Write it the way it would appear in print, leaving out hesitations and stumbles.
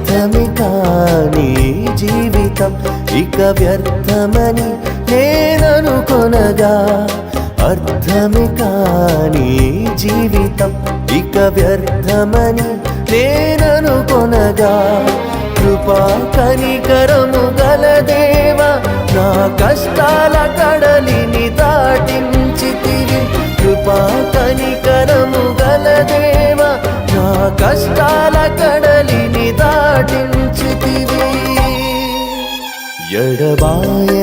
అర్థమే కాని జీవితం ఇక వ్యర్థమని నేననుకొనగా, అర్థమే కాని జీవితం ఇక వ్యర్థమని నేననుకొనగా, కృపా కనికరము గల దేవా నా కష్టాల కడలిని దాటించితివి. కృపా కనికరము గల దేవా నా కష్టాల కడలిని దాటించితివి. ఎడబాయ